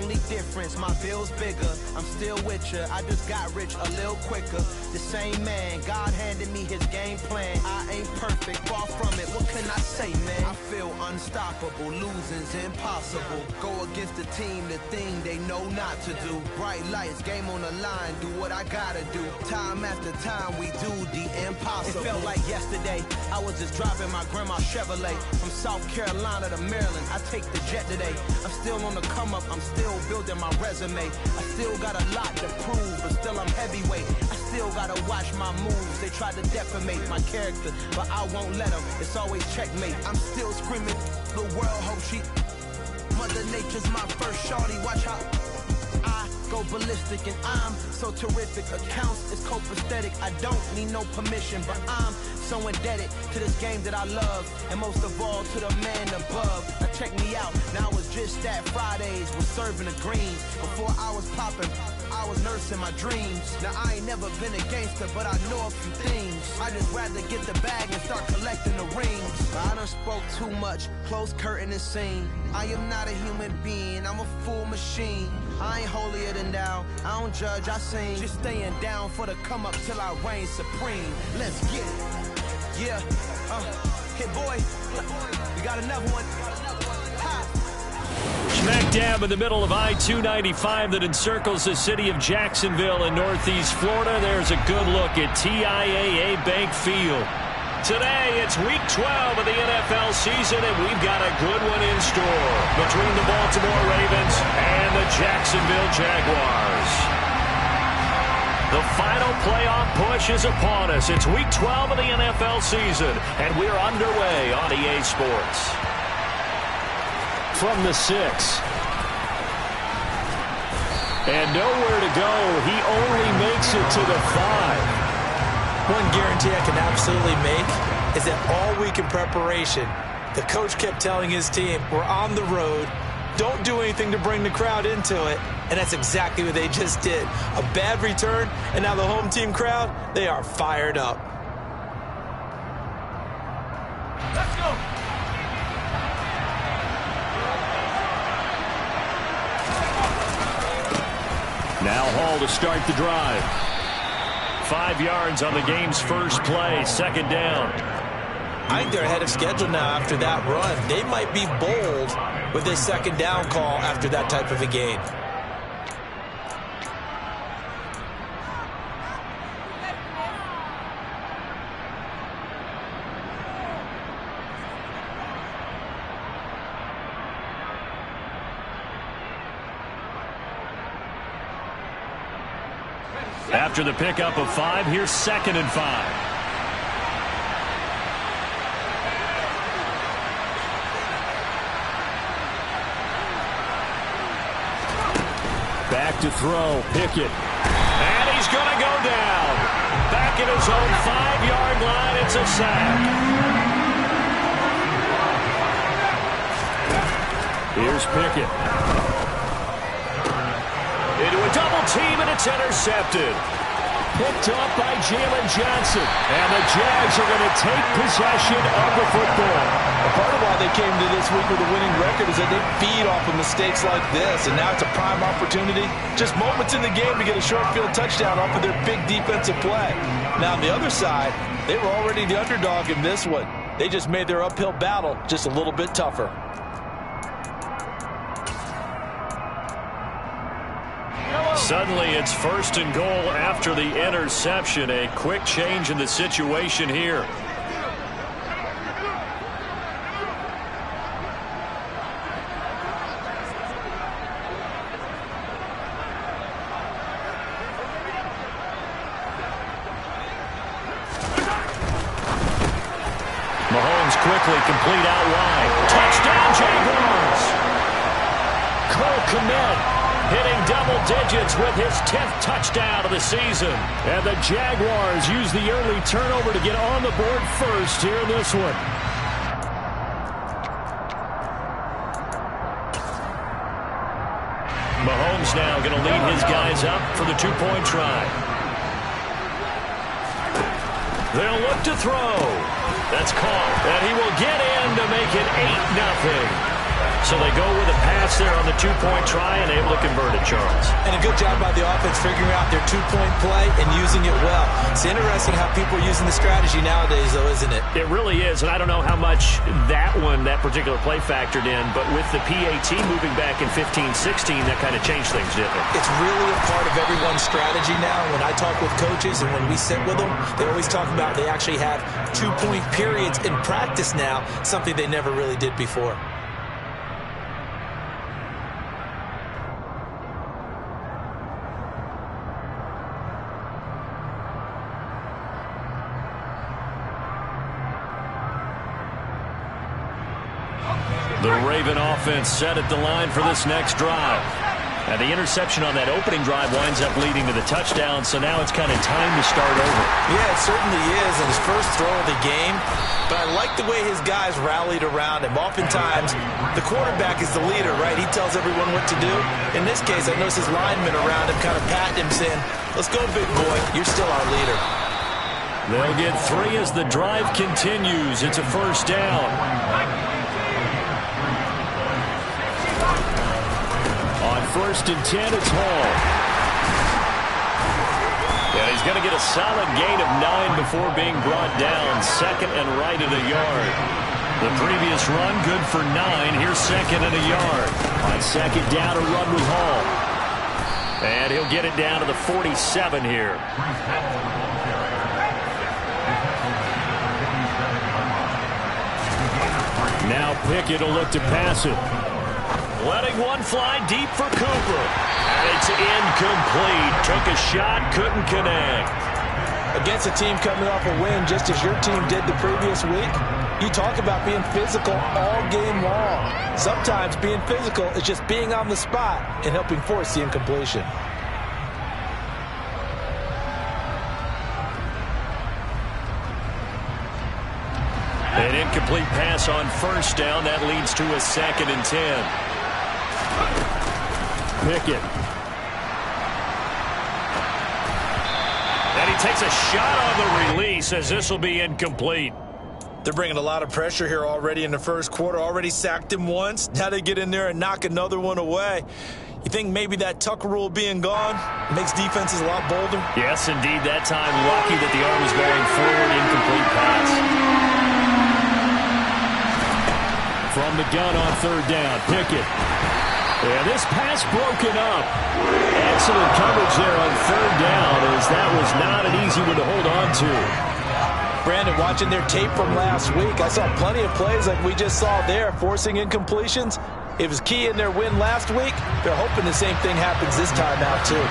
only difference, my bill's bigger. I'm still with ya, I just got rich a little quicker. The same man, God handed me his game plan. I ain't perfect, far from it, what can I say, man? I feel unstoppable, losing's impossible. Go against the team, the thing they know not to do. Bright lights, game on the line, do what I gotta do. Time after time, we do the impossible. It felt like yesterday, I was just driving my grandma's Chevrolet. From South Carolina to Maryland, I take the jet today. I'm still on the come up, I'm still building my resume. I still got a lot to prove, but still I'm heavyweight. I still gotta watch my moves. They try to defamate my character, but I won't let them. It's always checkmate. I'm still screaming, the world hope she. Mother Nature's my first shorty, watch how I go ballistic, and I'm so terrific. Accounts is copacetic. I don't need no permission, but I'm so indebted to this game that I love, and most of all to the man above. Now check me out, now it's just that Fridays was serving the greens. Before I was popping, I was nursing my dreams. Now I ain't never been a gangster, but I know a few things. I just rather get the bag and start collecting the rings. I done spoke too much, close curtain and scene. I am not a human being, I'm a full machine. I ain't holier than thou, I don't judge, I sing. Just staying down for the come up till I reign supreme. Let's get it. Yeah, hit boy, we got another one. Smack dab in the middle of I-295 that encircles the city of Jacksonville in northeast Florida. There's a good look at TIAA Bank Field. Today, it's week 12 of the NFL season, and we've got a good one in store between the Baltimore Ravens and the Jacksonville Jaguars. The final playoff push is upon us. It's week 12 of the NFL season, and we're underway on EA Sports. From the 6. And nowhere to go. He only makes it to the 5. One guarantee I can absolutely make is that all week in preparation, the coach kept telling his team, we're on the road, don't do anything to bring the crowd into it, and that's exactly what they just did. A bad return, and now the home team crowd, they are fired up. Let's go! Now Hall to start the drive. 5 yards on the game's first play, second down. I think they're ahead of schedule now after that run. They might be bold with this second down call after that type of a gain. After the pickup of 5, here's 2nd and 5. Back to throw, Pickett. And he's going to go down. Back at his own 5-yard line, it's a sack. Here's Pickett. Into a double team, and it's intercepted. Picked up by Jalen Johnson. And the Jags are going to take possession of the football. A part of why they came to this week with a winning record is that they feed off of mistakes like this, and now it's a prime opportunity. Just moments in the game to get a short field touchdown off of their big defensive play. Now on the other side, they were already the underdog in this one. They just made their uphill battle just a little bit tougher. Suddenly it's 1st and goal after the interception. A quick change in the situation here. Mahomes quickly complete out wide. Touchdown Jaguars! Cole Kmet hitting double digits with his 10th touchdown of the season. And the Jaguars use the early turnover to get on the board first here in this one. Mahomes now going to lead his guys up for the 2-point try. They'll look to throw. That's caught. And he will get in to make it 8-0. So they go with a pass there on the two-point try and able to convert it, Charles. And a good job by the offense figuring out their two-point play and using it well. It's interesting how people are using the strategy nowadays, though, isn't it? It really is, and I don't know how much that particular play factored in, but with the PAT moving back in 15-16, that kind of changed things, didn't it? It's really a part of everyone's strategy now. When I talk with coaches and when we sit with them, they always talk about they actually have two-point periods in practice now, something they never really did before. The Raven offense set at the line for this next drive. And the interception on that opening drive winds up leading to the touchdown, so now it's kind of time to start over. Yeah, it certainly is, and his first throw of the game. But I like the way his guys rallied around him. Oftentimes, the quarterback is the leader, right? He tells everyone what to do. In this case, I noticed his linemen around him kind of patting him, saying, "Let's go, big boy. You're still our leader." They'll get 3 as the drive continues. It's a first down. On 1st and 10, it's Hall. And he's going to get a solid gain of 9 before being brought down. 2nd and right at a yard. The previous run, good for 9. Here's 2nd and a yard. On 2nd down, a run with Hall. And he'll get it down to the 47 here. Now Pickett will look to pass it. Letting one fly deep for Cooper. And it's incomplete. Took a shot, couldn't connect. Against a team coming off a win just as your team did the previous week, you talk about being physical all game long. Sometimes being physical is just being on the spot and helping force the incompletion. An incomplete pass on 1st down. That leads to a 2nd and 10. Pickett. And he takes a shot on the release as this will be incomplete. They're bringing a lot of pressure here already in the first quarter. Already sacked him once. Now they get in there and knock another one away. You think maybe that Tucker rule being gone makes defenses a lot bolder? Yes, indeed. That time, lucky that the arm was going forward. Incomplete pass. From the gun on 3rd down, Pickett. And this pass broken up. Excellent coverage there on 3rd down, as that was not an easy one to hold on to. Brandon, watching their tape from last week, I saw plenty of plays like we just saw there, forcing incompletions. It was key in their win last week. They're hoping the same thing happens this time out, too.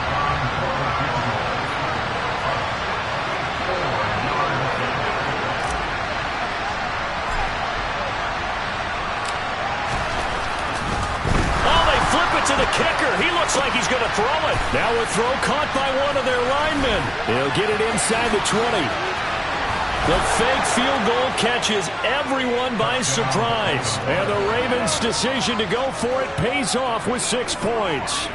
To the kicker. He looks like he's going to throw it. Now a throw caught by one of their linemen. He'll get it inside the 20. The fake field goal catches everyone by surprise. And the Ravens' decision to go for it pays off with 6 points.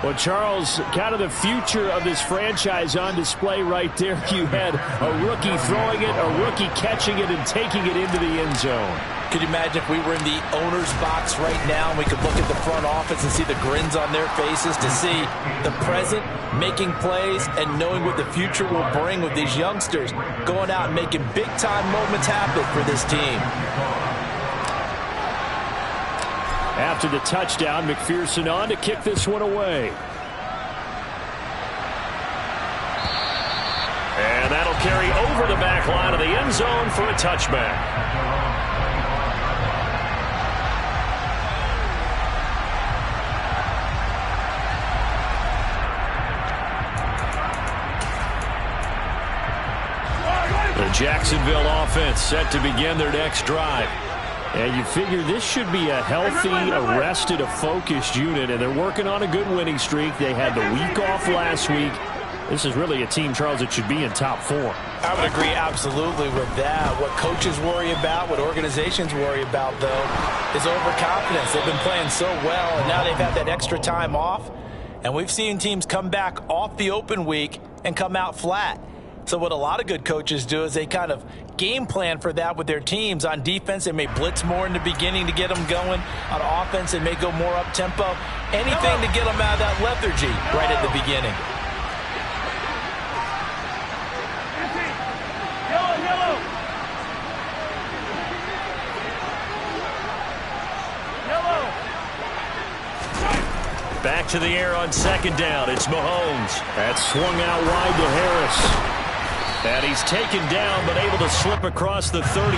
Well, Charles, kind of the future of this franchise on display right there. You had a rookie throwing it, a rookie catching it, and taking it into the end zone. Could you imagine if we were in the owner's box right now and we could look at the front office and see the grins on their faces, to see the present making plays and knowing what the future will bring with these youngsters going out and making big-time moments happen for this team. After the touchdown, McPherson on to kick this one away. And that'll carry over the back line of the end zone for a touchback. The Jacksonville offense set to begin their next drive. And you figure this should be a healthy, arrested, a focused unit, and they're working on a good winning streak. They had the week off last week. This is really a team, Charles, that should be in top 4. I would agree absolutely with that. What coaches worry about, what organizations worry about, though, is overconfidence. They've been playing so well, and now they've had that extra time off. And we've seen teams come back off the open week and come out flat. So what a lot of good coaches do is they kind of game plan for that with their teams. On defense, they may blitz more in the beginning to get them going. On offense, they may go more up-tempo. Anything to get them out of that lethargy right at the beginning. Back to the air on second down. It's Mahomes. That's swung out wide to Harris. And he's taken down, but able to slip across the 35.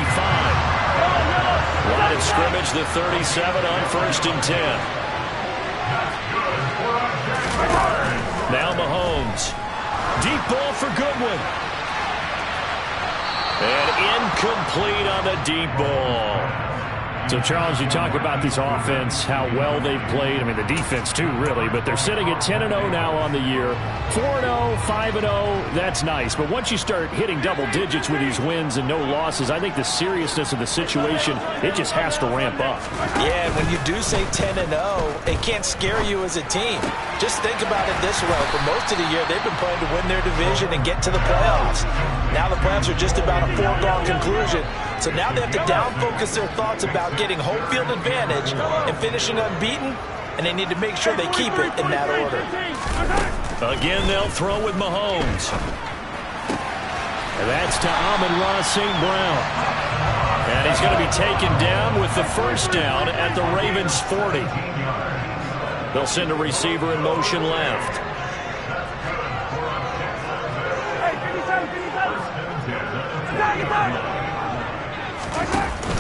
Line of scrimmage, the 37 on 1st and 10. Now Mahomes. Deep ball for Goodwin. And incomplete on the deep ball. So, Charles, you talk about this offense, how well they've played. I mean, the defense, too, really. But they're sitting at 10-0 now on the year. 4-0, 5-0, that's nice. But once you start hitting double digits with these wins and no losses, I think the seriousness of the situation, it just has to ramp up. Yeah, and when you do say 10-0, it can't scare you as a team. Just think about it this way. For most of the year, they've been playing to win their division and get to the playoffs. Now the playoffs are just about a foregone conclusion. So now they have to down-focus their thoughts about getting home field advantage and finishing unbeaten, and they need to make sure they keep it in that order. Again, they'll throw with Mahomes. And that's to Amon-Ra St. Brown. And he's going to be taken down with the first down at the Ravens' 40. They'll send a receiver in motion left.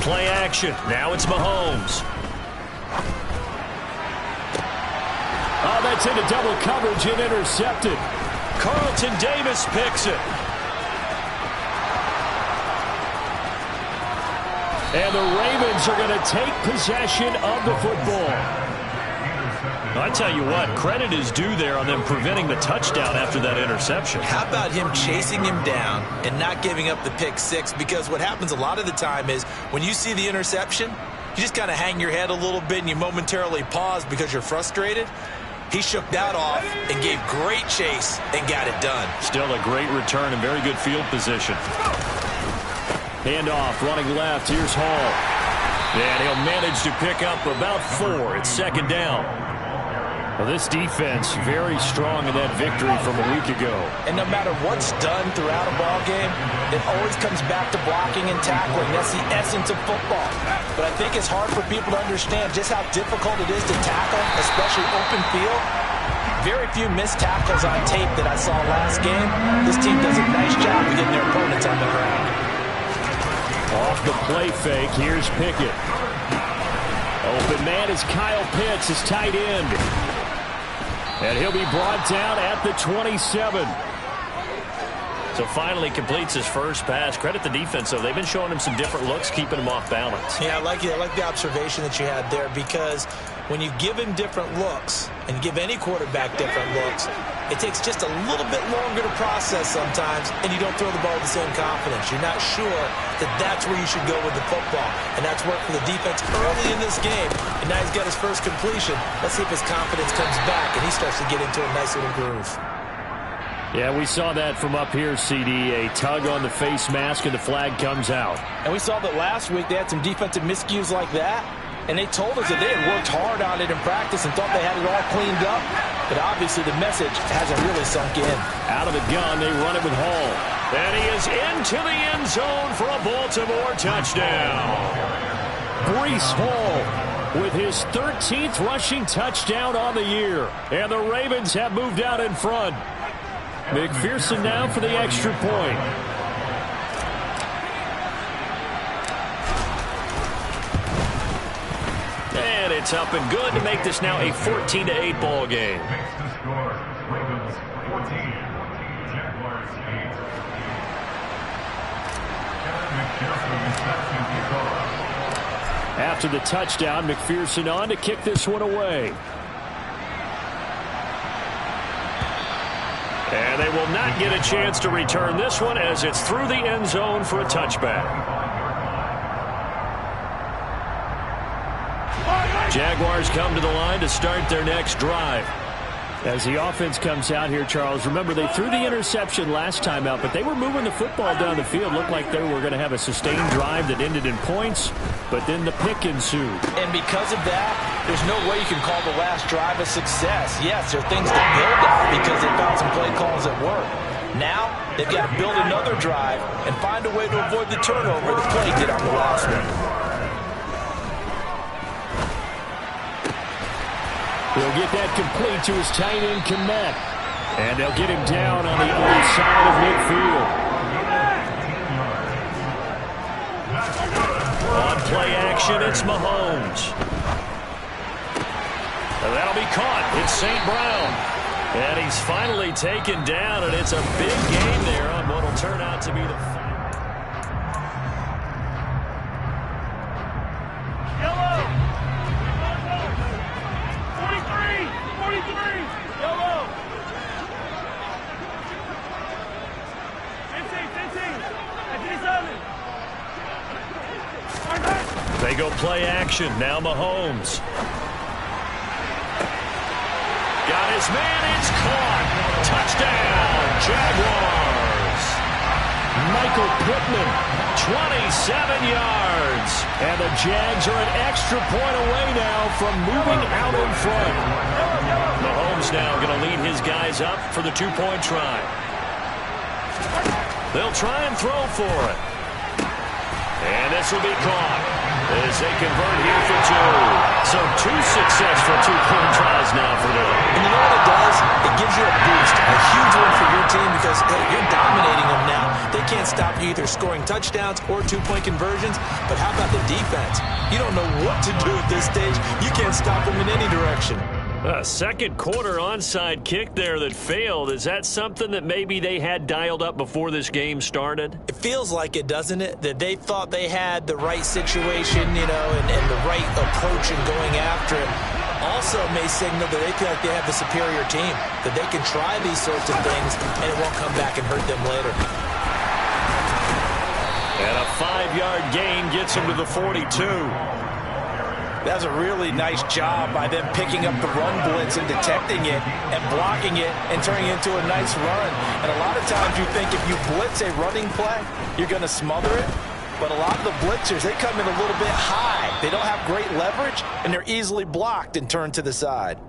Play action. Now it's Mahomes. Oh, that's into double coverage and intercepted. Carlton Davis picks it. And the Ravens are going to take possession of the football. I tell you what, credit is due there on them preventing the touchdown after that interception. How about him chasing him down and not giving up the pick six? Because what happens a lot of the time is when you see the interception, you just kind of hang your head a little bit and you momentarily pause because you're frustrated. He shook that off and gave great chase and got it done. Still a great return and very good field position. Handoff, running left. Here's Hall. And he'll manage to pick up about 4. It's second down. Well, this defense very strong in that victory from a week ago. And no matter what's done throughout a ball game, it always comes back to blocking and tackling. That's the essence of football. But I think it's hard for people to understand just how difficult it is to tackle, especially open field. Very few missed tackles on tape that I saw last game. This team does a nice job of getting their opponents on the ground. Off the play fake, here's Pickett. Open man is Kyle Pitts, his tight end. And he'll be brought down at the 27. So finally completes his first pass. Credit the defense, though. They've been showing him some different looks, keeping him off balance. Yeah, I like the observation that you had there, because when you give him different looks and give any quarterback different looks, it takes just a little bit longer to process sometimes, and you don't throw the ball with the same confidence. You're not sure that that's where you should go with the football, and that's worked for the defense early in this game, and now he's got his first completion. Let's see if his confidence comes back, and he starts to get into a nice little groove. Yeah, we saw that from up here, CD. A tug on the face mask, and the flag comes out. And we saw that last week they had some defensive miscues like that, and they told us that they had worked hard on it in practice and thought they had it all cleaned up. But obviously the message hasn't really sunk in. Out of the gun, they run it with Hall. And he is into the end zone for a Baltimore touchdown. Breece Hall with his 13th rushing touchdown on the year. And the Ravens have moved out in front. McPherson now for the extra point. And it's up and good to make this now a 14-8 ball game. After the touchdown, McPherson on to kick this one away. And they will not get a chance to return this one as it's through the end zone for a touchback. Jaguars come to the line to start their next drive. As the offense comes out here, Charles, remember they threw the interception last time out, but they were moving the football down the field. Looked like they were going to have a sustained drive that ended in points, but then the pick ensued. And because of that, there's no way you can call the last drive a success. Yes, there are things to build on because they found some play calls that work. Now, they've got to build another drive and find a way to avoid the turnover the play did on the last one. He'll get that complete to his tight end, Komet. And they'll get him down on the other side of midfield. On play action, it's Mahomes. And that'll be caught. It's St. Brown. And he's finally taken down, and it's a big game there on what will turn out to be the final. They go play action. Now Mahomes. Got his man. It's caught. Touchdown, Jaguars. Michael Pittman, 27 yards. And the Jags are an extra point away now from moving out in front. Mahomes now going to lead his guys up for the two-point try. They'll try and throw for it. And this will be caught as they convert here for two. So two successful two-point tries now for them. And you know what it does? It gives you a boost, a huge one for your team because, hey, you're dominating them now. They can't stop you either scoring touchdowns or two-point conversions. But how about the defense? You don't know what to do at this stage. You can't stop them in any direction. A second quarter onside kick there that failed. Is that something that maybe they had dialed up before this game started? It feels like it, doesn't it? That they thought they had the right situation, you know, and the right approach in going after it. Also may signal that they feel like they have the superior team, that they can try these sorts of things and it won't come back and hurt them later. And a 5-yard gain gets them to the 42. That's a really nice job by them picking up the run blitz and detecting it and blocking it and turning it into a nice run. And a lot of times you think if you blitz a running play, you're going to smother it. But a lot of the blitzers, they come in a little bit high. They don't have great leverage, and they're easily blocked and turned to the side.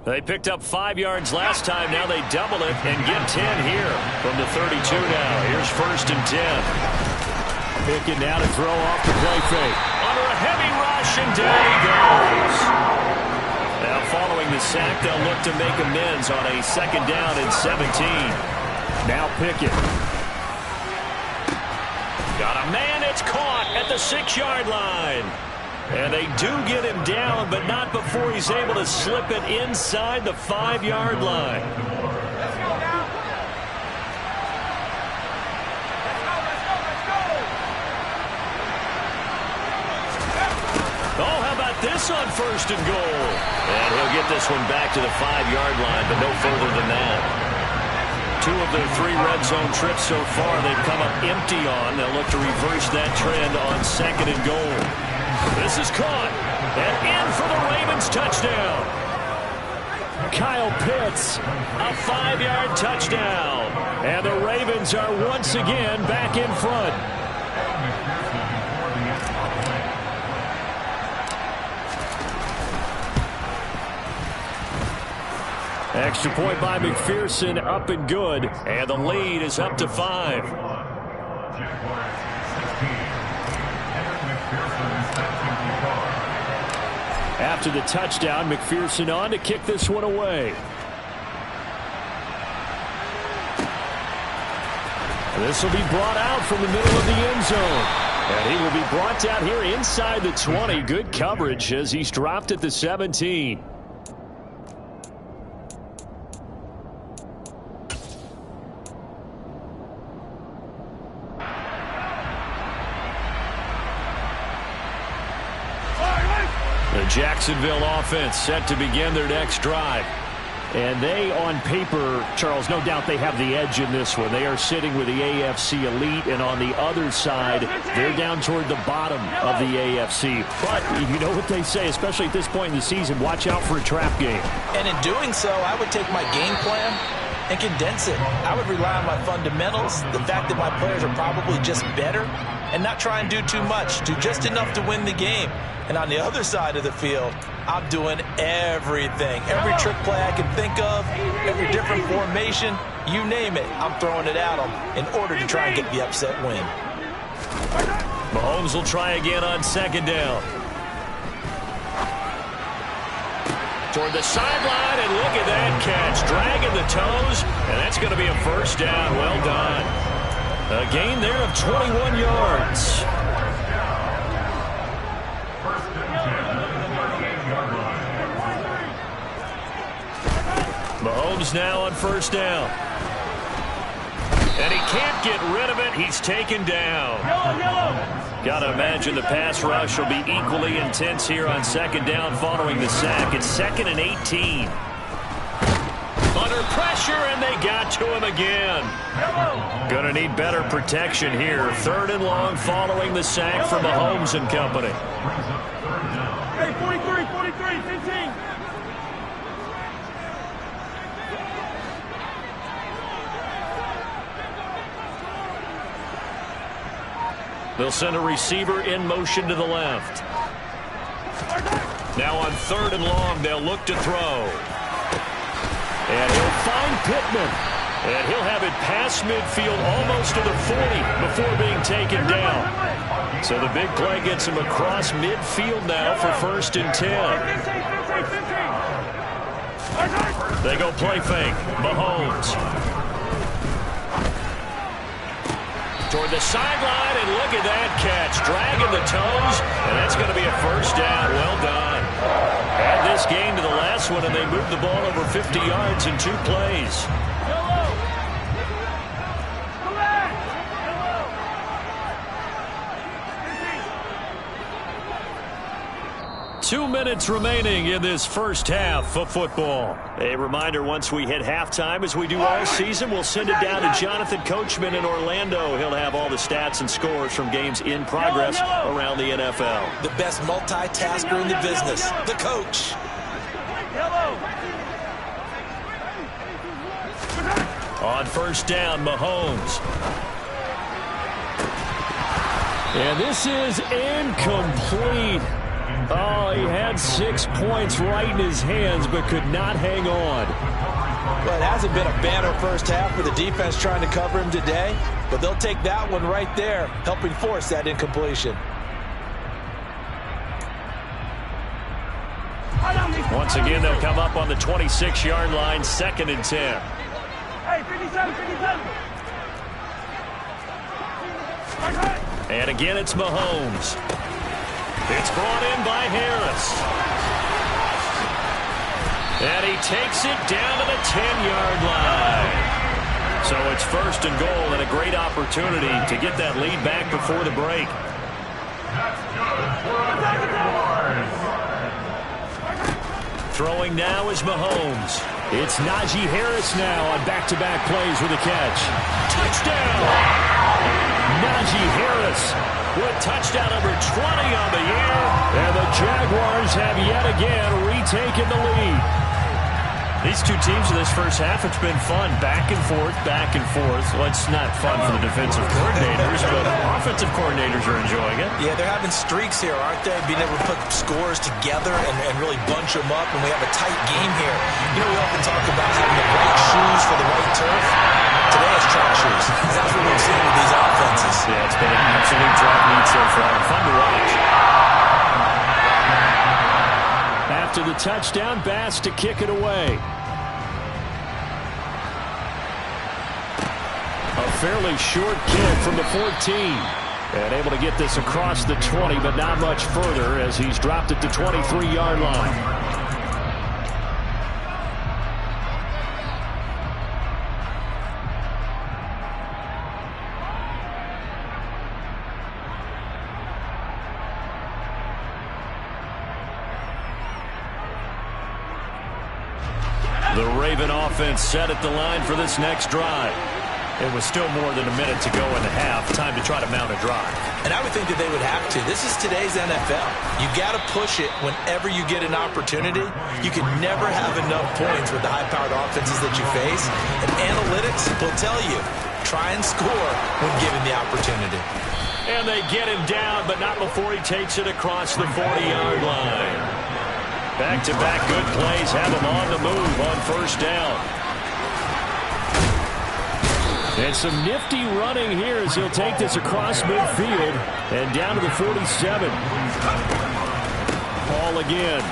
They picked up 5 yards last time. Now they double it and get 10 here from the 32 now. Here's 1st and 10. Pickett now to throw off the play fake. Under a heavy rush, and down he goes. Now following the sack, they'll look to make amends on a 2nd down and 17. Now Pickett. Got a man, it's caught at the 6-yard line. And they do get him down, but not before he's able to slip it inside the 5-yard line. Oh, how about this on 1st and goal? And he'll get this one back to the 5-yard line, but no further than that. 2 of their 3 red zone trips so far they've come up empty on. They'll look to reverse that trend on 2nd and goal. This is caught. And in for the Ravens touchdown. Kyle Pitts, a 5-yard touchdown. And the Ravens are once again back in front. Extra point by McPherson, up and good. And the lead is up to 5. After the touchdown, McPherson on to kick this one away. This will be brought out from the middle of the end zone. And he will be brought down here inside the 20. Good coverage as he's dropped at the 17. The Jacksonville offense set to begin their next drive. And they, on paper, Charles, no doubt they have the edge in this one. They are sitting with the AFC elite, and on the other side, they're down toward the bottom of the AFC. But you know what they say, especially at this point in the season, watch out for a trap game. And in doing so, I would take my game plan and condense it. I would rely on my fundamentals, the fact that my players are probably just better, and not try and do too much, do just enough to win the game. And on the other side of the field, I'm doing everything. Every trick play I can think of, every different formation, you name it, I'm throwing it at them in order to try and get the upset win. Mahomes will try again on second down. Toward the sideline, and look at that catch. Dragging the toes, and that's going to be a first down. Well done. A gain there of 21 yards. Mahomes now on first down. And he can't get rid of it. He's taken down. Got to imagine the pass rush will be equally intense here on second down following the sack. It's 2nd and 18. Under pressure, and they got to him again. Going to need better protection here. 3rd and long following the sack from Mahomes and company. Hey, 43, 15. They'll send a receiver in motion to the left. Now on 3rd and long, they'll look to throw. And he'll find Pittman. And he'll have it past midfield almost to the 40 before being taken down. So the big play gets him across midfield now for 1st and 10. They go play fake. Mahomes. Toward the sideline, and look at that catch. Dragging the toes, and that's going to be a first down. Well done. Add this game to the last one, and they moved the ball over 50 yards in 2 plays. 2 minutes remaining in this first half of football. A reminder, once we hit halftime, as we do all season, we'll send it down to Jonathan Coachman in Orlando. He'll have all the stats and scores from games in progress around the NFL. The best multitasker in the business, the coach. On first down, Mahomes. And this is incomplete. Oh, he had 6 points right in his hands, but could not hang on. Well, it hasn't been a banner first half for the defense trying to cover him today, but they'll take that one right there, helping force that incompletion. Once again, they'll come up on the 26-yard line, 2nd and 10. Hey, 57. And again, it's Mahomes. It's brought in by Harris. And he takes it down to the 10-yard line. So it's 1st and goal, and a great opportunity to get that lead back before the break. Throwing now is Mahomes. It's Najee Harris now on back-to-back plays with a catch. Touchdown! Najee Harris with touchdown number 20 on the year, and the Jaguars have yet again retaken the lead. These two teams in this first half, it's been fun. Back and forth, back and forth. Well, it's not fun for the defensive coordinators, but offensive coordinators are enjoying it. Yeah, they're having streaks here, aren't they? Being able to put scores together and really bunch them up, and we have a tight game here. You know, we often talk about having the right shoes for the right turf. Today it's track shoes. That's what we've seen with these offenses. Yeah, it's been an absolute drag meet so far. Fun to watch. After the touchdown, Bass to kick it away. A fairly short kick from the 14. And able to get this across the 20, but not much further as he's dropped it to 23-yard line. The Raven offense set at the line for this next drive. It was still more than a minute to go in the half. Time to try to mount a drive. And I would think that they would have to. This is today's NFL. You got to push it whenever you get an opportunity. You can never have enough points with the high-powered offenses that you face. And analytics will tell you, try and score when given the opportunity. And they get him down, but not before he takes it across the 40-yard line. Back-to-back good plays have him on the move on first down. And some nifty running here as he'll take this across midfield and down to the 47. Ball again.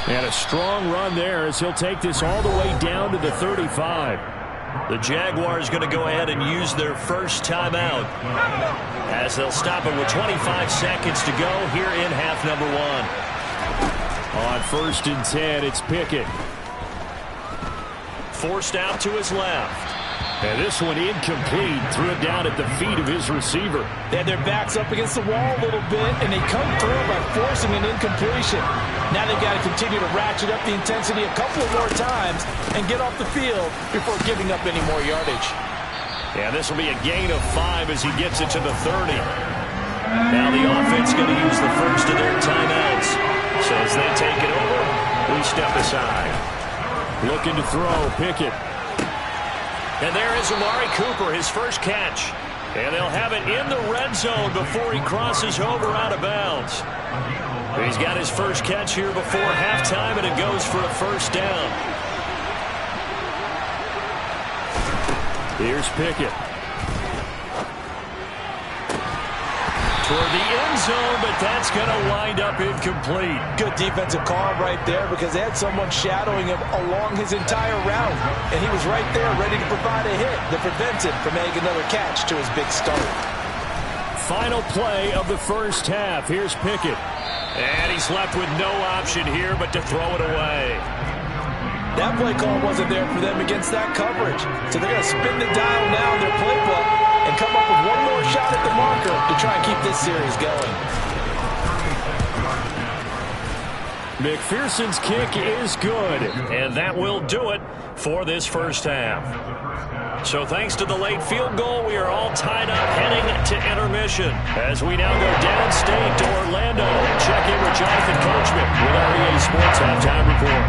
And a strong run there as he'll take this all the way down to the 35. The Jaguars going to go ahead and use their first timeout as they'll stop it with 25 seconds to go here in half number one. On 1st and 10, it's Pickett. Forced out to his left. And this one incomplete. Threw it down at the feet of his receiver. They had their backs up against the wall a little bit, and they come through by forcing an incompletion. Now they've got to continue to ratchet up the intensity a couple of more times and get off the field before giving up any more yardage. Yeah, this will be a gain of 5 as he gets it to the 30. Now the offense going to use the first of their timeouts. So as they take it over, we step aside. Looking to throw, Pickett. And there is Amari Cooper, his first catch. And they'll have it in the red zone before he crosses over out of bounds. He's got his first catch here before halftime, and it goes for a first down. Here's Pickett. Toward the end zone, but that's going to wind up incomplete. Good defensive call right there because they had someone shadowing him along his entire route. And he was right there ready to provide a hit that prevents him from making another catch to his big start. Final play of the first half. Here's Pickett. And he's left with no option here but to throw it away. That play call wasn't there for them against that coverage. So they're going to spin the dial now in their playbook and come up with one more shot at the marker to try and keep this series going. McPherson's kick is good, and that will do it for this first half. So thanks to the late field goal, we are all tied up heading to intermission as we now go downstate to Orlando and check in with Jonathan Coachman with our EA Sports Halftime Report.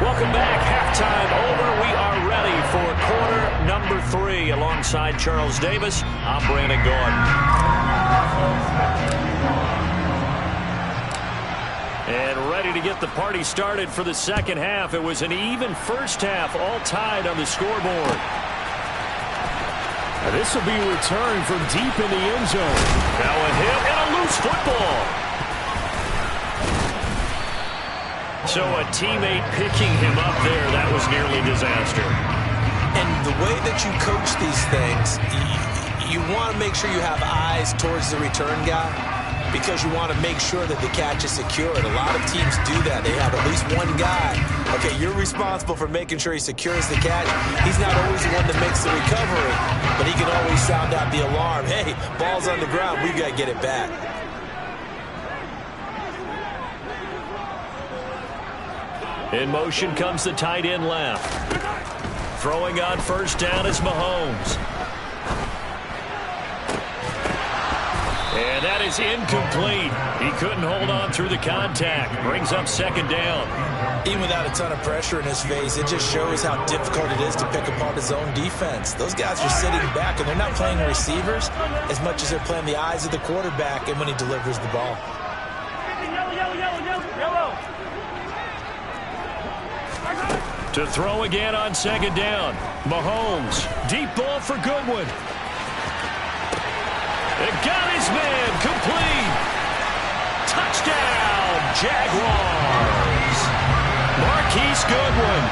Welcome back. Halftime over. We are ready for quarter number 3 alongside Charles Davis. I'm Brandon Gordon. And ready to get the party started for the second half. It was an even first half, all tied on the scoreboard. Now this will be returned from deep in the end zone. Now a hit and a loose football. So a teammate picking him up there, that was nearly disaster. And the way that you coach these things, you want to make sure you have eyes towards the return guy because you want to make sure that the catch is secured. A lot of teams do that. They have at least one guy. Okay, you're responsible for making sure he secures the catch. He's not always the one that makes the recovery, but he can always sound out the alarm. Hey, ball's on the ground. We've got to get it back. In motion comes the tight end left. Throwing on first down is Mahomes. And that is incomplete. He couldn't hold on through the contact. Brings up second down. Even without a ton of pressure in his face, it just shows how difficult it is to pick apart his own defense. Those guys are sitting back, and they're not playing receivers as much as they're playing the eyes of the quarterback and when he delivers the ball. To throw again on second down. Mahomes. Deep ball for Goodwin. It got his man. Complete. Touchdown, Jaguars. Marquise Goodwin.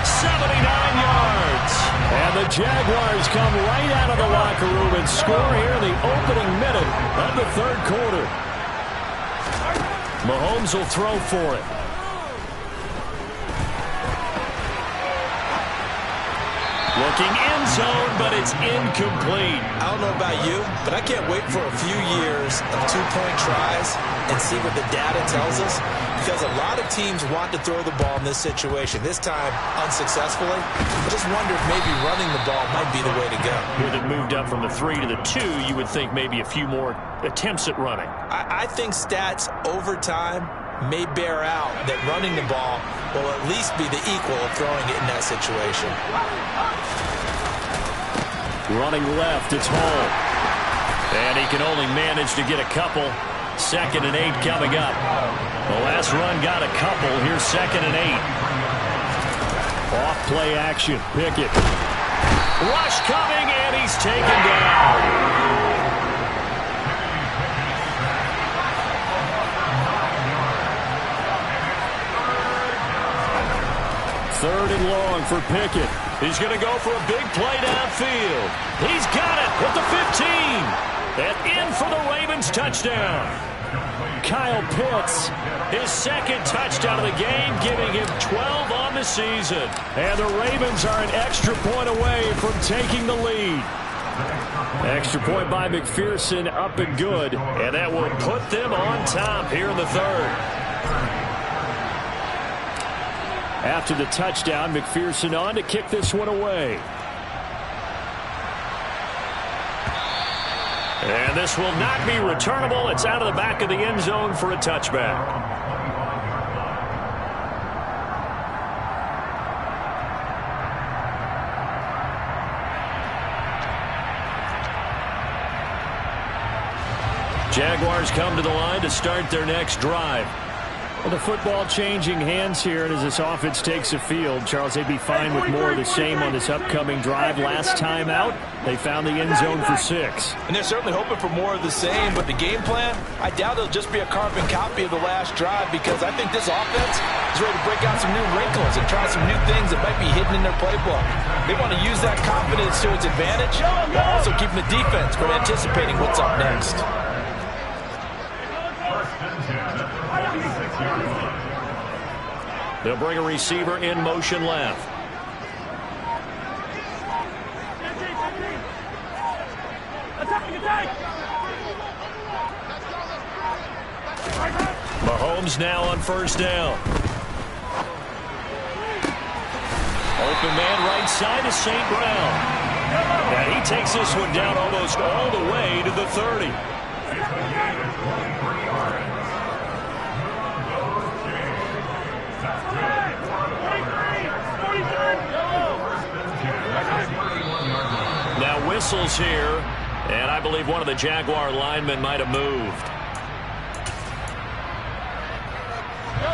79 yards. And the Jaguars come right out of the locker room and score here in the opening minute of the third quarter. Mahomes will throw for it. Looking end zone, but it's incomplete. I don't know about you, but I can't wait for a few years of two-point tries and see what the data tells us, because a lot of teams want to throw the ball in this situation. This time, unsuccessfully. I just wonder if maybe running the ball might be the way to go. With it moved up from the 3 to the 2, you would think maybe a few more attempts at running. I think stats over time may bear out that running the ball will at least be the equal of throwing it in that situation. Running left, it's Hall. And he can only manage to get a couple. 2nd and 8 coming up. The last run got a couple. Here's 2nd and 8. Off play action. Pickett. Rush coming, and he's taken down. 3rd and long for Pickett. He's going to go for a big play downfield. He's got it with the 15. And in for the Ravens touchdown. Kyle Pitts, his 2nd touchdown of the game, giving him 12 on the season. And the Ravens are an extra point away from taking the lead. Extra point by McPherson, up and good. And that will put them on top here in the 3rd. After the touchdown, McPherson on to kick this one away. And this will not be returnable. It's out of the back of the end zone for a touchback. Jaguars come to the line to start their next drive. Well, the football changing hands here, and as this offense takes a field, Charles, they'd be fine with more of the same on this upcoming drive. Last time out, they found the end zone for 6. And they're certainly hoping for more of the same, but the game plan, I doubt it'll just be a carbon copy of the last drive, because I think this offense is ready to break out some new wrinkles and try some new things that might be hidden in their playbook. They want to use that confidence to its advantage, while also keeping the defense from anticipating what's up next. They'll bring a receiver in motion left. Mahomes now on 1st down. Open man right side is St. Brown. And he takes this one down almost all the way to the 30. Now whistles here, and I believe one of the Jaguar linemen might have moved.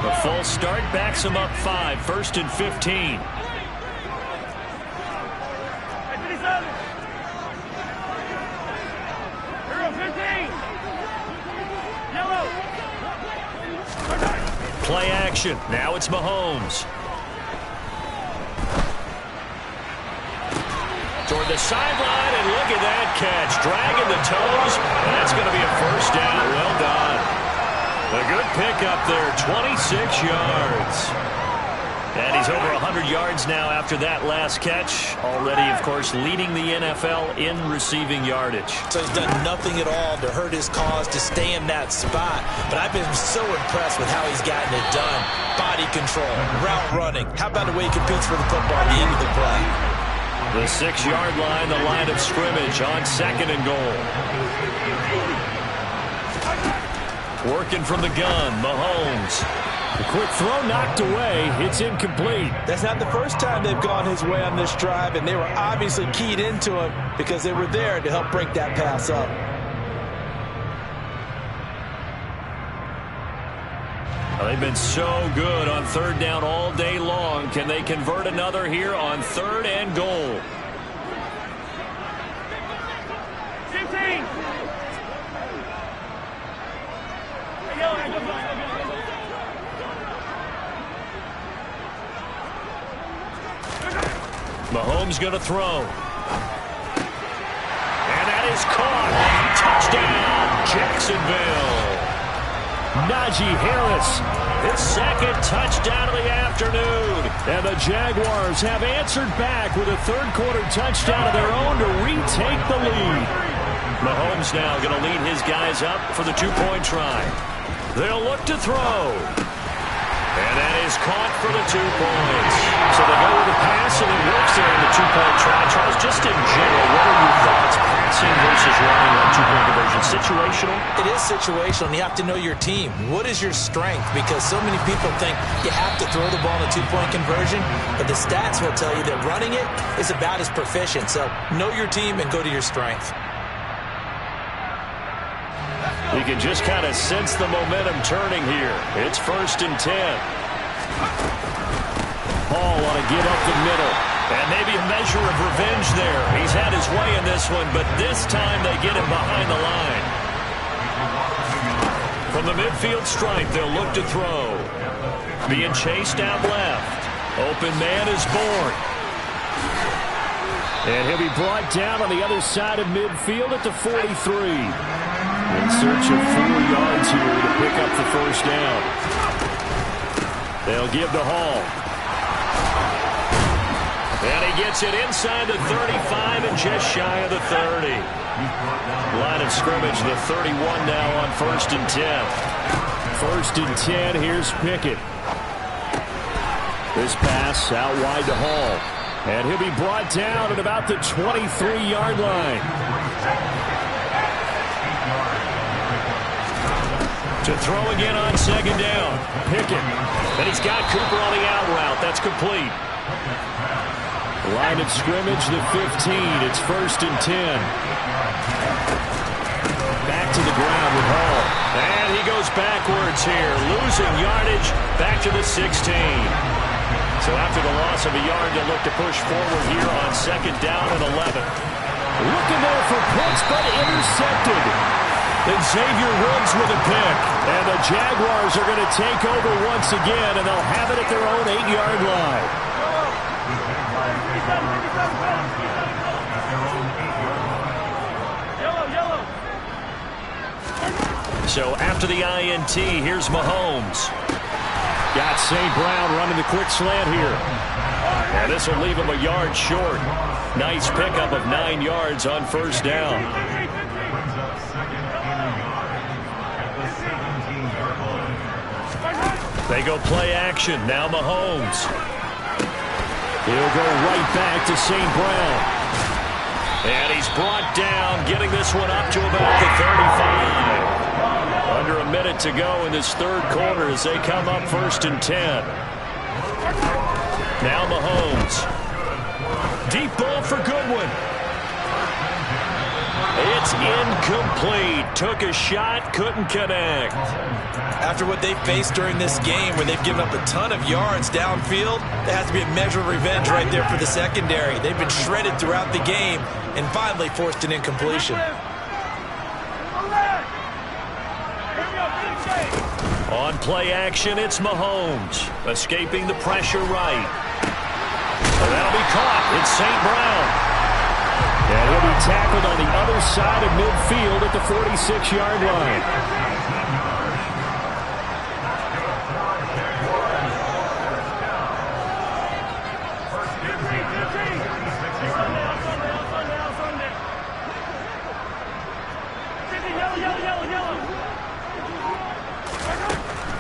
The full start backs him up 5, 1st and 15. Play action. Now it's Mahomes. Toward the sideline, and look at that catch. Dragging the toes, and that's going to be a 1st down. Well done. A good pickup there, 26 yards. And he's over 100 yards now after that last catch. Already, of course, leading the NFL in receiving yardage. So he's done nothing at all to hurt his cause to stay in that spot. But I've been so impressed with how he's gotten it done. Body control, route running. How about the way he competes for the football at the end of the play? The 6-yard line, the line of scrimmage on 2nd and goal. Working from the gun, Mahomes. The quick throw knocked away. It's incomplete. That's not the first time they've gone his way on this drive, and they were obviously keyed into him because they were there to help break that pass up. They've been so good on 3rd down all day long. Can they convert another here on 3rd and goal? 15. Mahomes going to throw. And that is caught. Touchdown, Jacksonville. Najee Harris, his second touchdown of the afternoon. And the Jaguars have answered back with a third-quarter touchdown of their own to retake the lead. Mahomes now going to lead his guys up for the two-point try. They'll look to throw. And that is caught for the 2 points. So they go with the pass, and it works there in the two-point try. Charles, just in general, what are your thoughts? Passing versus running on two-point conversion. Situational? It is situational, and you have to know your team. What is your strength? Because so many people think you have to throw the ball in a two-point conversion, but the stats will tell you that running it is about as proficient. So know your team and go to your strength. You can just kind of sense the momentum turning here. It's 1st and 10. Hall want to give up the middle. And maybe a measure of revenge there. He's had his way in this one, but this time they get him behind the line. From the midfield stripe, they'll look to throw. Being chased out left. Open man is born. And he'll be brought down on the other side of midfield at the 43. In search of 4 yards here to pick up the first down. They'll give to Hall. And he gets it inside the 35 and just shy of the 30. Line of scrimmage, the 31 now on 1st and 10. 1st and 10, here's Pickett. This pass out wide to Hall. And he'll be brought down at about the 23-yard line. To throw again on 2nd down. Pickett. And he's got Cooper on the out route. That's complete. Line of scrimmage, the 15. It's 1st and 10. Back to the ground with Hall. And he goes backwards here. Losing yardage back to the 16. So after the loss of a yard, they'll look to push forward here on 2nd down and 11. Looking there for Pitts, but intercepted. And Xavier Woods with a pick. And the Jaguars are going to take over once again, and they'll have it at their own 8-yard line. So after the INT, here's Mahomes. Got St. Brown running the quick slant here. And this will leave him a yard short. Nice pickup of 9 yards on 1st down. They go play action. Now Mahomes. He'll go right back to St. Brown. And he's brought down, getting this one up to about the 35. Under a minute to go in this third quarter as they come up 1st and 10. Now Mahomes. Deep ball for Goodwin. It's incomplete. Took a shot, couldn't connect. After what they faced during this game where they've given up a ton of yards downfield, there has to be a measure of revenge right there for the secondary. They've been shredded throughout the game and finally forced an incompletion. On play action, it's Mahomes. Escaping the pressure right. And that'll be caught. It's St. Brown. And he'll be tackled on the other side of midfield at the 46-yard line.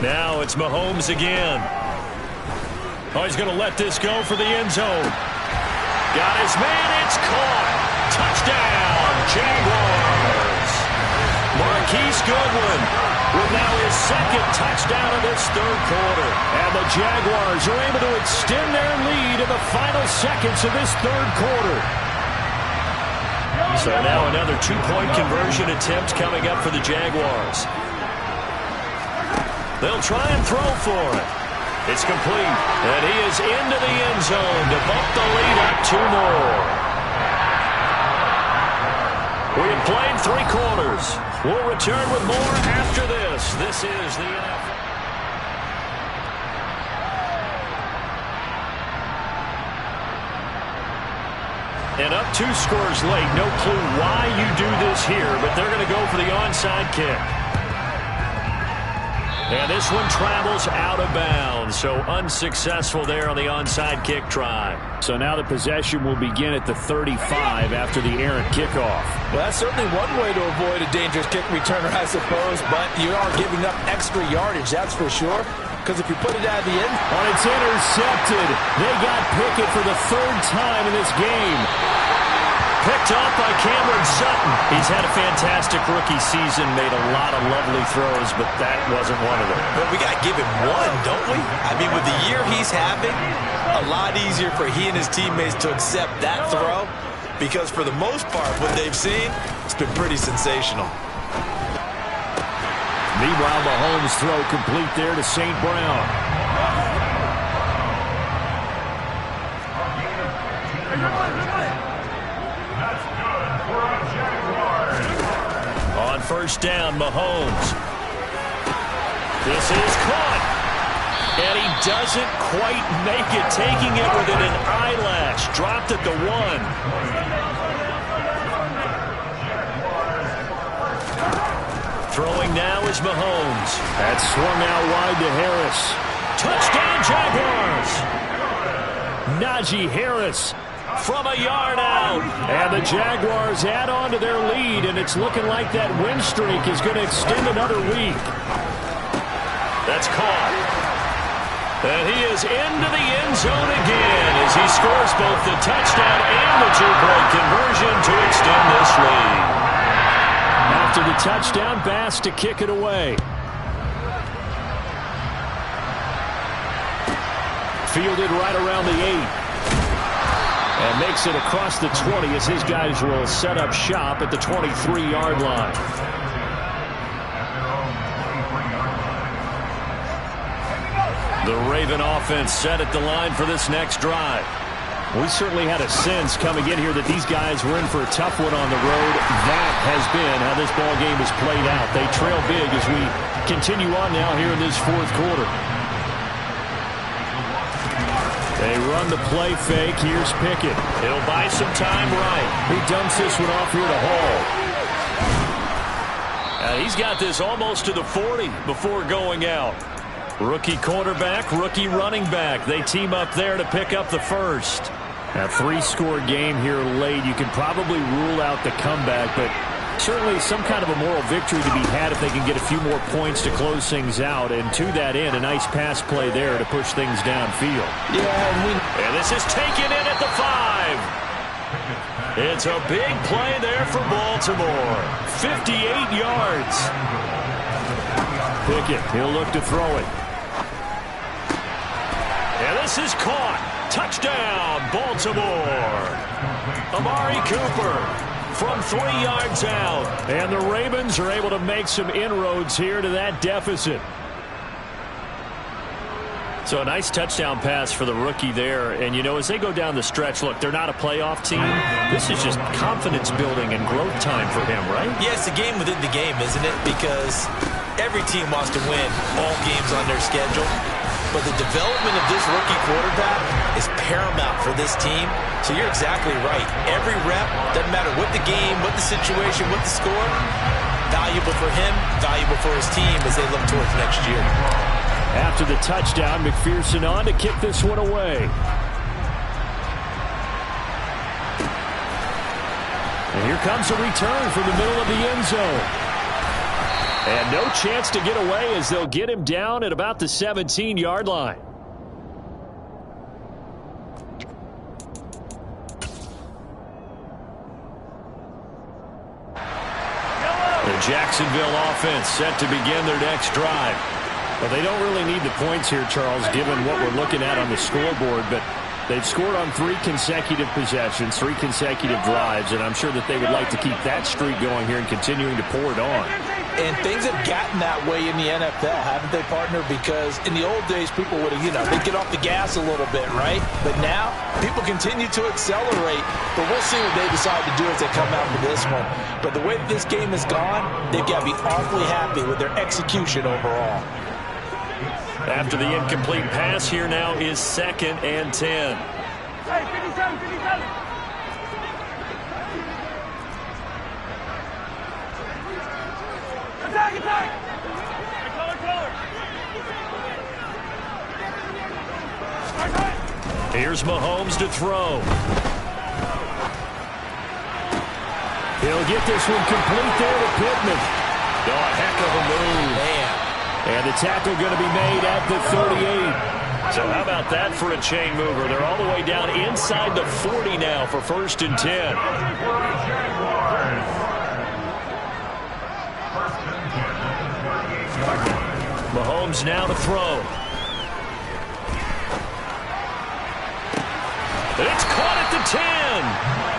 Now it's Mahomes again. Oh, he's going to let this go for the end zone. Got his man. It's caught. Touchdown, Jaguars. Marquise Goodwin with now his second touchdown of this third quarter. And the Jaguars are able to extend their lead in the final seconds of this third quarter. So now another two-point conversion attempt coming up for the Jaguars. They'll try and throw for it. It's complete. And he is into the end zone to bump the lead up 2 more. We have played 3 quarters. We'll return with more after this. This is the NFL. And up 2 scores late. No clue why you do this here, but they're going to go for the onside kick. And this one travels out of bounds, so unsuccessful there on the onside kick try. So now the possession will begin at the 35 after the errant kickoff. Well, that's certainly one way to avoid a dangerous kick returner, I suppose, but you are giving up extra yardage, that's for sure. Because if you put it out of the end... Oh, it's intercepted. They got Pickett for the third time in this game. Picked off by Cameron Sutton. He's had a fantastic rookie season, made a lot of lovely throws, but that wasn't one of them. But we got to give him one, don't we? I mean, with the year he's having, a lot easier for he and his teammates to accept that throw, because for the most part, what they've seen, it's been pretty sensational. Meanwhile, Mahomes' throw complete there to St. Brown. On first down, Mahomes. This is caught. And he doesn't quite make it, taking it within an eyelash. Dropped at the 1. Throwing now is Mahomes. That's swung out wide to Harris. Touchdown, Jaguars. Najee Harris from a yard out. And the Jaguars add on to their lead, and it's looking like that win streak is going to extend another week. That's caught. And he is into the end zone again as he scores both the touchdown and the two-point conversion to extend this lead. After the touchdown, Bass to kick it away. Fielded right around the 8. And makes it across the 20 as his guys will set up shop at the 23-yard line. The Raven offense set at the line for this next drive. We certainly had a sense coming in here that these guys were in for a tough one on the road. That has been how this ball game has played out. They trail big as we continue on now here in this fourth quarter. They run the play fake. Here's Pickett. He'll buy some time right. He dumps this one off here to Hall. He's got this almost to the 40 before going out. Rookie quarterback, rookie running back. They team up there to pick up the first. A 3-score game here late. You can probably rule out the comeback, but certainly some kind of a moral victory to be had if they can get a few more points to close things out. And to that end, a nice pass play there to push things downfield. Yeah, and this is taken in at the 5. It's a big play there for Baltimore. 58 yards. Pickett, he'll look to throw it. And this is caught. Touchdown, Baltimore. Amari Cooper from 3 yards out. And the Ravens are able to make some inroads here to that deficit. So a nice touchdown pass for the rookie there. And, you know, as they go down the stretch, look, they're not a playoff team. This is just confidence building and growth time for him, right? Yeah, it's a game within the game, isn't it? Because every team wants to win all games on their schedule. But the development of this rookie quarterback is paramount for this team. So you're exactly right. Every rep, doesn't matter what the game, what the situation, what the score, valuable for him, valuable for his team as they look towards next year. After the touchdown, McPherson on to kick this one away. And here comes a return from the middle of the end zone. And no chance to get away as they'll get him down at about the 17-yard line. The Jacksonville offense set to begin their next drive. Well, they don't really need the points here, Charles, given what we're looking at on the scoreboard, but they've scored on 3 consecutive possessions, 3 consecutive drives, and I'm sure that they would like to keep that streak going here and continuing to pour it on. And things have gotten that way in the NFL, haven't they, partner? Because in the old days, people would have, they'd get off the gas a little bit, right? But now, people continue to accelerate, but we'll see what they decide to do as they come out for this one. But the way that this game has gone, they've got to be awfully happy with their execution overall. After the incomplete pass, here now is 2nd and 10. Hey, 57, 57. Attack, attack! Color, color. Here's Mahomes to throw. He'll get this one complete there to Pittman. Oh, a heck of a move. Man. And the tackle going to be made at the 38. So how about that for a chain mover? They're all the way down inside the 40 now for 1st and 10. Mahomes now to throw. It's caught at the 10.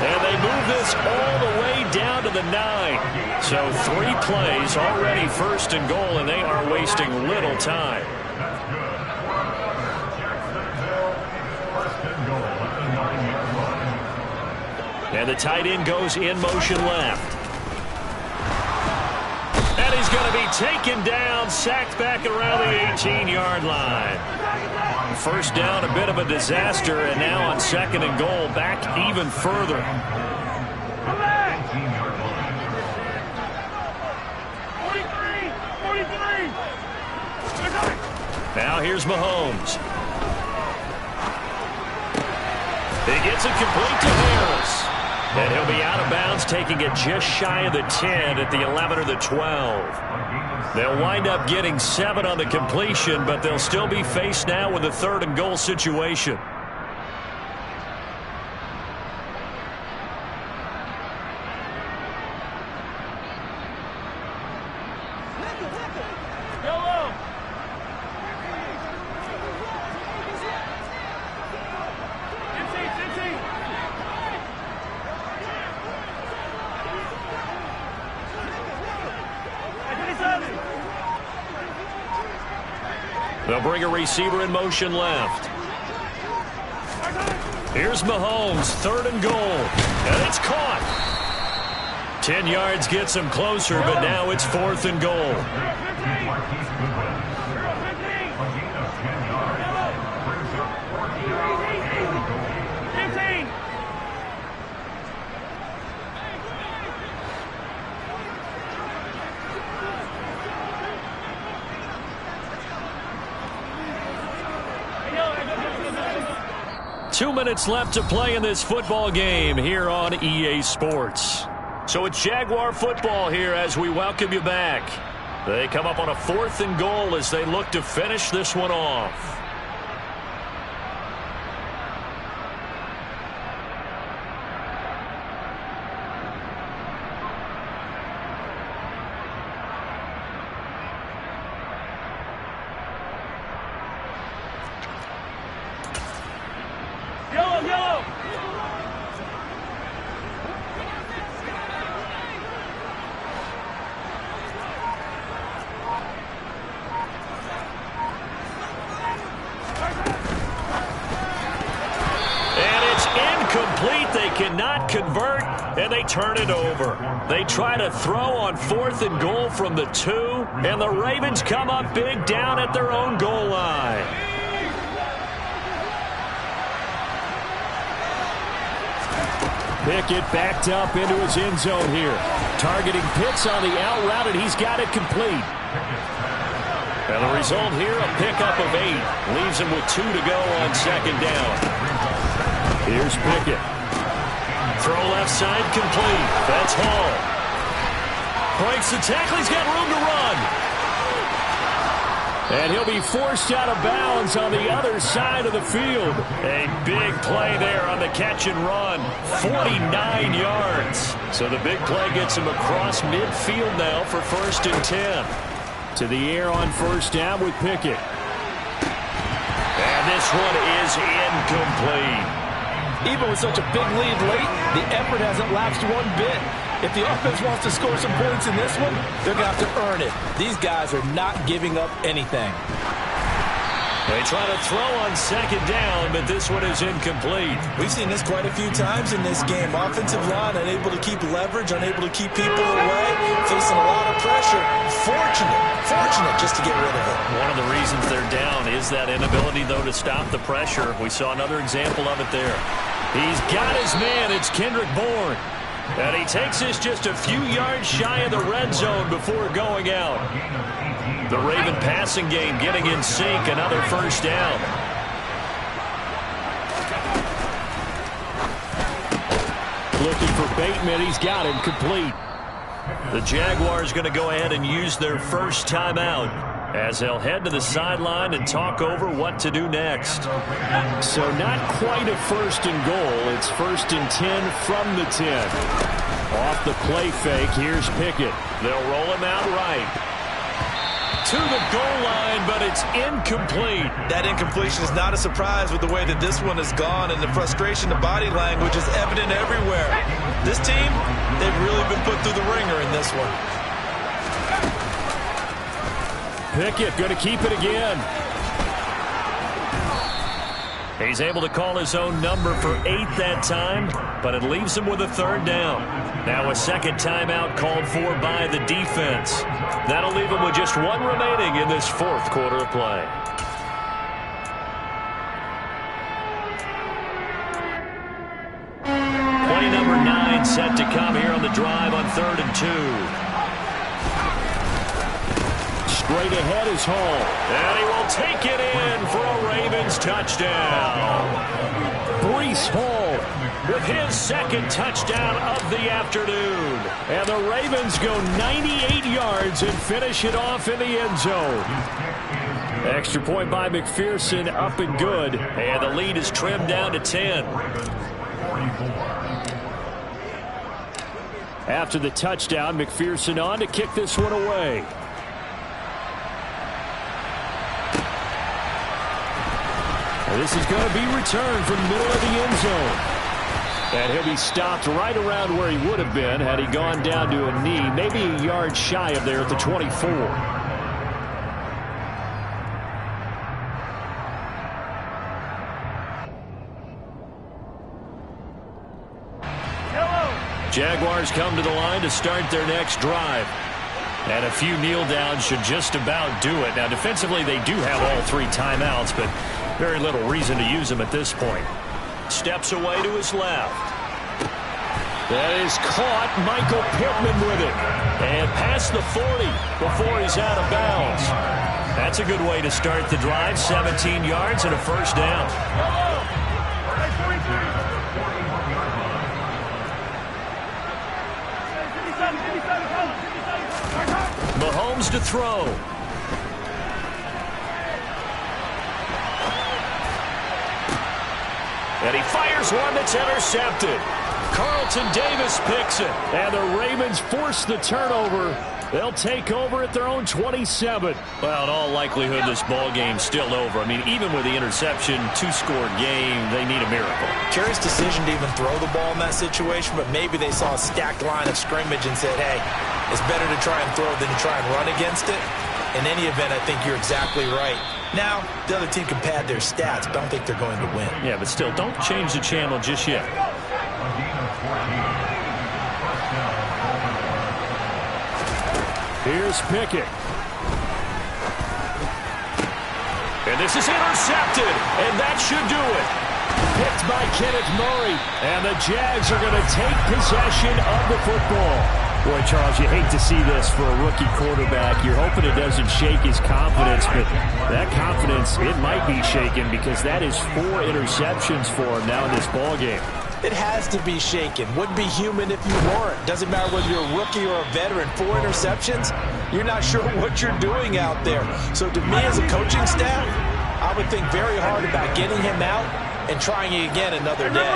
And they move this all the way down to the 9. So 3 plays already 1st and goal, and they are wasting little time. And the tight end goes in motion left. And he's going to be taken down, sacked back around the 18-yard line. 1st down, a bit of a disaster, and now on 2nd and goal, back even further. Now here's Mahomes. He gets it complete to Harris. And he'll be out of bounds, taking it just shy of the 10 at the 11 or the 12. They'll wind up getting 7 on the completion, but they'll still be faced now with a 3rd and goal situation. They'll bring a receiver in motion left. Here's Mahomes, 3rd and goal. And it's caught. 10 yards gets him closer, but now it's 4th and goal. Two minutes left to play in this football game here on EA Sports. So it's Jaguar football here as we welcome you back. They come up on a 4th and goal as they look to finish this one off. Cannot convert, and they turn it over. They try to throw on 4th and goal from the 2, and the Ravens come up big down at their own goal line. Pickett backed up into his end zone here. Targeting Pitts on the out route, and he's got it complete. And the result here, a pickup of 8. Leaves him with 2 to go on 2nd down. Here's Pickett. Throw left side complete. That's Hall. Breaks the tackle. He's got room to run. And he'll be forced out of bounds on the other side of the field. A big play there on the catch and run. 49 yards. So the big play gets him across midfield now for 1st and 10. To the air on 1st down with Pickett. And this one is incomplete. Even with such a big lead late, the effort hasn't lapsed one bit. If the offense wants to score some points in this one, they're going to have to earn it. These guys are not giving up anything. They try to throw on 2nd down, but this one is incomplete. We've seen this quite a few times in this game. Offensive line unable to keep leverage, unable to keep people away, facing a lot of pressure. Fortunate just to get rid of it. One of the reasons they're down is that inability, though, to stop the pressure. We saw another example of it there. He's got his man. It's Kendrick Bourne. And he takes this just a few yards shy of the red zone before going out. The Raven passing game getting in sync. Another 1st down. Looking for Bateman. He's got him complete. The Jaguars going to go ahead and use their first timeout as they'll head to the sideline and talk over what to do next. So not quite a first and goal. It's 1st and 10 from the 10. Off the play fake, here's Pickett. They'll roll him out right. To the goal line, but it's incomplete. That incompletion is not a surprise with the way that this one has gone, and the frustration, the body language is evident everywhere. This team, they've really been put through the ringer in this one. Pickett going to keep it again. He's able to call his own number for 8 that time, but it leaves him with a 3rd down. Now a second timeout called for by the defense. That'll leave him with just 1 remaining in this 4th quarter of play. Play number 9 set to come here on the drive on 3rd and 2. Straight ahead is Hall. And he will take it in for a Ravens touchdown. Breece Hall with his 2nd touchdown of the afternoon. And the Ravens go 98 yards and finish it off in the end zone. Extra point by McPherson, up and good. And the lead is trimmed down to 10. After the touchdown, McPherson on to kick this one away. This is going to be returned from the middle of the end zone. And he'll be stopped right around where he would have been had he gone down to a knee, maybe a yard shy of there at the 24. Jaguars come to the line to start their next drive. And a few kneel downs should just about do it. Now, defensively, they do have all 3 timeouts, but very little reason to use them at this point. Steps away to his left. That is caught. Michael Pittman with it. And past the 40 before he's out of bounds. That's a good way to start the drive. 17 yards and a 1st down. Mahomes to throw. And he fires one that's intercepted. Carlton Davis picks it. And the Ravens force the turnover. They'll take over at their own 27. Well, in all likelihood, this ball game's still over. I mean, even with the interception, 2-score game, they need a miracle. Curious decision to even throw the ball in that situation, but maybe they saw a stacked line of scrimmage and said, hey, it's better to try and throw than to try and run against it. In any event, I think you're exactly right. Now, the other team can pad their stats, but I don't think they're going to win. Yeah, but still, don't change the channel just yet. Here's Pickett. And this is intercepted, and that should do it. Picked by Kenneth Murray, and the Jags are going to take possession of the football. Boy, Charles, you hate to see this for a rookie quarterback. You're hoping it doesn't shake his confidence, but that confidence, it might be shaken because that is 4 interceptions for him now in this ballgame. It has to be shaken. Wouldn't be human if you weren't. Doesn't matter whether you're a rookie or a veteran. 4 interceptions, you're not sure what you're doing out there. So to me as a coaching staff, I would think very hard about getting him out and trying it again another day.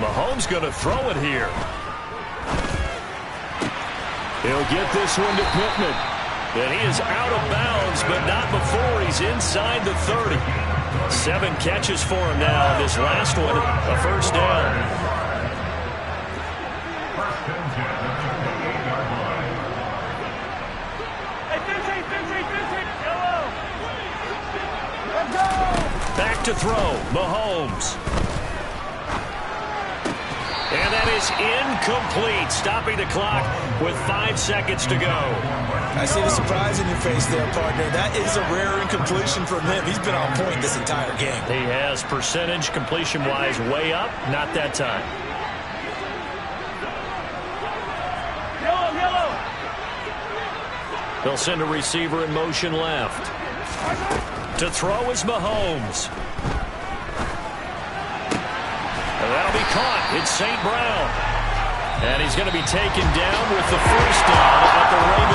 Mahomes going to throw it here. He'll get this one to Pittman. And he is out of bounds, but not before he's inside the 30. 7 catches for him now. This last one, a 1st down. Back to throw, Mahomes. And that is incomplete, stopping the clock with 5 seconds to go. I see the surprise in your face there, partner. That is a rare incompletion from him. He's been on point this entire game. He has percentage completion-wise way up, not that time. They'll send a receiver in motion left. To throw is Mahomes. caught. It's St. Brown. And he's going to be taken down with the first down at the Ravens